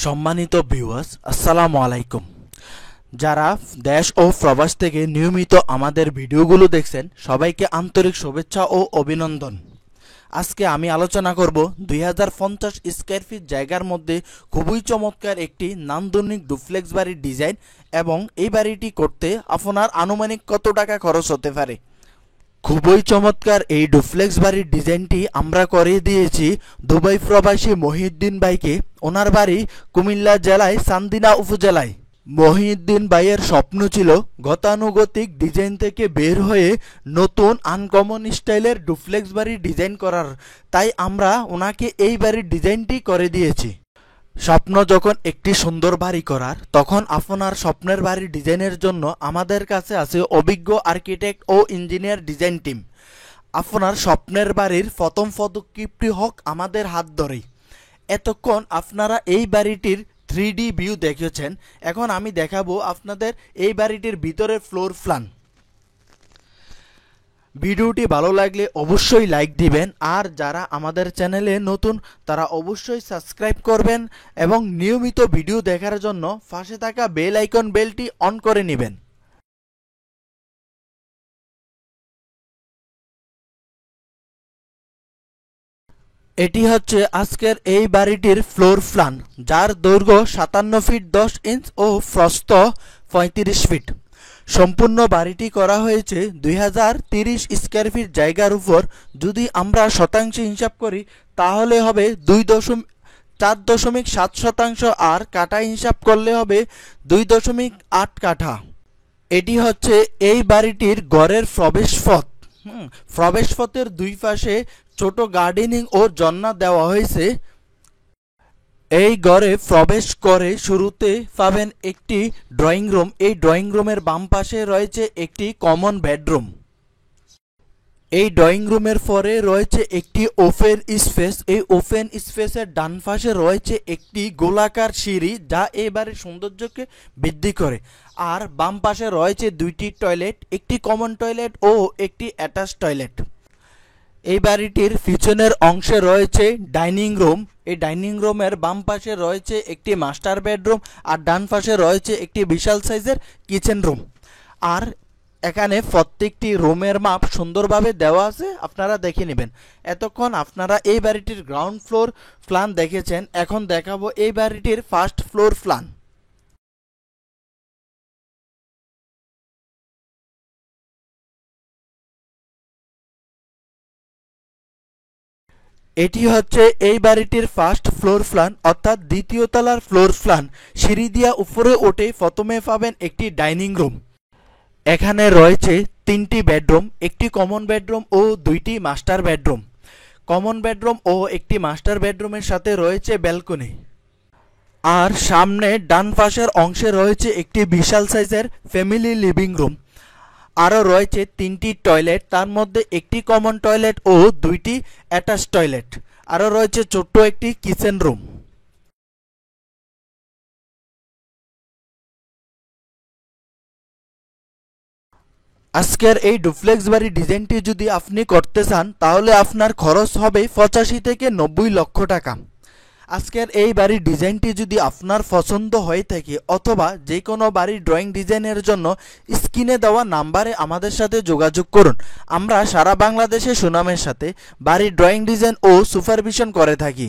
সম্মানিত ভিউয়ার্স, আসসালামু আলাইকুম। যারা দেশ ও প্রবাস থেকে নিয়মিত আমাদের ভিডিওগুলো দেখছেন, সবাইকে আন্তরিক শুভেচ্ছা ও অভিনন্দন। আজকে আমি আলোচনা করব 2050 স্কয়ার ফিট জায়গার মধ্যে খুবই চমৎকার একটি নান্দনিক ডুপ্লেক্স বাড়ির ডিজাইন এবং এই বাড়িটি করতে আপনার আনুমানিক কত টাকা খরচ হতে পারে। খুবই চমৎকার এই ডুপ্লেক্স বাড়ির ডিজাইনটি আমরা করে দিয়েছি দুবাই প্রবাসী মহিউদ্দিন ভাইকে। ওনার বাড়ি কুমিল্লা জেলায় চান্দিনা উপজেলায়। মহিউদ্দিন ভাইয়ের স্বপ্ন ছিল গতানুগতিক ডিজাইন থেকে বের হয়ে নতুন আনকমন স্টাইলের ডুপ্লেক্স বাড়ির ডিজাইন করার, তাই আমরা ওনাকে এই বাড়ির ডিজাইনটি করে দিয়েছি। স্বপ্ন যখন একটি সুন্দর বাড়ি করার, তখন আপনার স্বপ্নের বাড়ির ডিজাইনের জন্য আমাদের কাছে আছে অভিজ্ঞ আর্কিটেক্ট ও ইঞ্জিনিয়ার ডিজাইন টিম। আপনার স্বপ্নের বাড়ির প্রথম পদক্ষেপটি হোক আমাদের হাত ধরেই। এতক্ষণ আপনারা এই বাড়িটির 3D ভিউ দেখেছেন, এখন আমি দেখাবো আপনাদের এই বাড়িটির ভিতরের ফ্লোর প্ল্যান। ভিডিওটি ভালো লাগলে অবশ্যই লাইক দিবেন, আর যারা আমাদের চ্যানেলে নতুন তারা অবশ্যই সাবস্ক্রাইব করবেন এবং নিয়মিত ভিডিও দেখার জন্য পাশে থাকা বেল আইকন বেলটি অন করে নেবেন। এটি হচ্ছে আজকের এই বাড়িটির ফ্লোর প্ল্যান, যার দৈর্ঘ্য 57 ফিট 10 ইঞ্চ ও প্রস্থ 35 ফিট। সম্পূর্ণ বাড়িটি করা হয়েছে 2030 স্কয়ার ফিট জায়গার উপর। যদি আমরা শতাংশে হিসাব করি তাহলে হবে 4.7 শতাংশ, আর কাঠা হিসাব করলে হবে 2.8 কাঠা। এটি হচ্ছে এই বাড়িটির ঘরের প্রবেশ পথ। প্রবেশ পথের দুই পাশে ছোট গার্ডেনিং ও জন্না দেওয়া হয়েছে। এই ঘরে প্রবেশ করে শুরুতে পাবেন একটি ড্রয়িং রুম। এই ড্রয়িং রুমের বাম পাশে রয়েছে একটি কমন বেডরুম। এই ড্রয়িং রুমের পরে রয়েছে একটি ওপেন স্পেস। এই ওপেন স্পেসের ডান পাশে রয়েছে একটি গোলাকার সিঁড়ি, যা এই বাড়ির সৌন্দর্যকে বৃদ্ধি করে। আর বাম পাশে রয়েছে দুইটি টয়লেট, একটি কমন টয়লেট ও একটি অ্যাটাচ টয়লেট। এই বাড়িটির পিছনের অংশে রয়েছে ডাইনিং রুম। এই ডাইনিং রুমের বাম পাশে রয়েছে একটি মাস্টার বেডরুম, আর ডান পাশে রয়েছে একটি বিশাল সাইজের কিচেন রুম। আর এখানে প্রত্যেকটি রুমের মাপ সুন্দরভাবে দেওয়া আছে, আপনারা দেখে নেবেন। এতক্ষণ আপনারা এই বাড়িটির গ্রাউন্ড ফ্লোর প্ল্যান দেখেছেন, এখন দেখাবো এই বাড়িটির ফার্স্ট ফ্লোর প্ল্যান। এটি হচ্ছে এই বাড়িটির ফার্স্ট ফ্লোর প্ল্যান, অর্থাৎ দ্বিতীয় তলার ফ্লোর প্ল্যান। সিঁড়ি দিয়া উপরে উঠে প্রথমে পাবেন একটি ডাইনিং রুম। এখানে রয়েছে 3টি বেডরুম, একটি কমন বেডরুম ও 2টি মাস্টার বেডরুম। কমন বেডরুম ও একটি মাস্টার বেডরুমের সাথে রয়েছে ব্যালকনি। আর সামনে ডান পাশের অংশে রয়েছে একটি বিশাল সাইজের ফ্যামিলি লিভিং রুম। আরও রয়েছে 3টি টয়লেট, তার মধ্যে একটি কমন টয়লেট ও 2টি অ্যাটাচ টয়লেট। আরও রয়েছে ছোট্ট একটি কিচেন রুম। আজকের এই ডুপ্লেক্স বাড়ি ডিজাইনটি যদি আপনি করতে চান তাহলে আপনার খরচ হবে 85 থেকে 90 লক্ষ টাকা। আজকের এই বাড়ির ডিজাইনটি যদি আপনার পছন্দ হয়ে থাকে, অথবা যে কোনো বাড়ির ড্রয়িং ডিজাইনের জন্য স্ক্রিনে দেওয়া নাম্বারে আমাদের সাথে যোগাযোগ করুন। আমরা সারা বাংলাদেশে সুনামের সাথে বাড়ির ড্রয়িং ডিজাইন ও সুপারভিশন করে থাকি।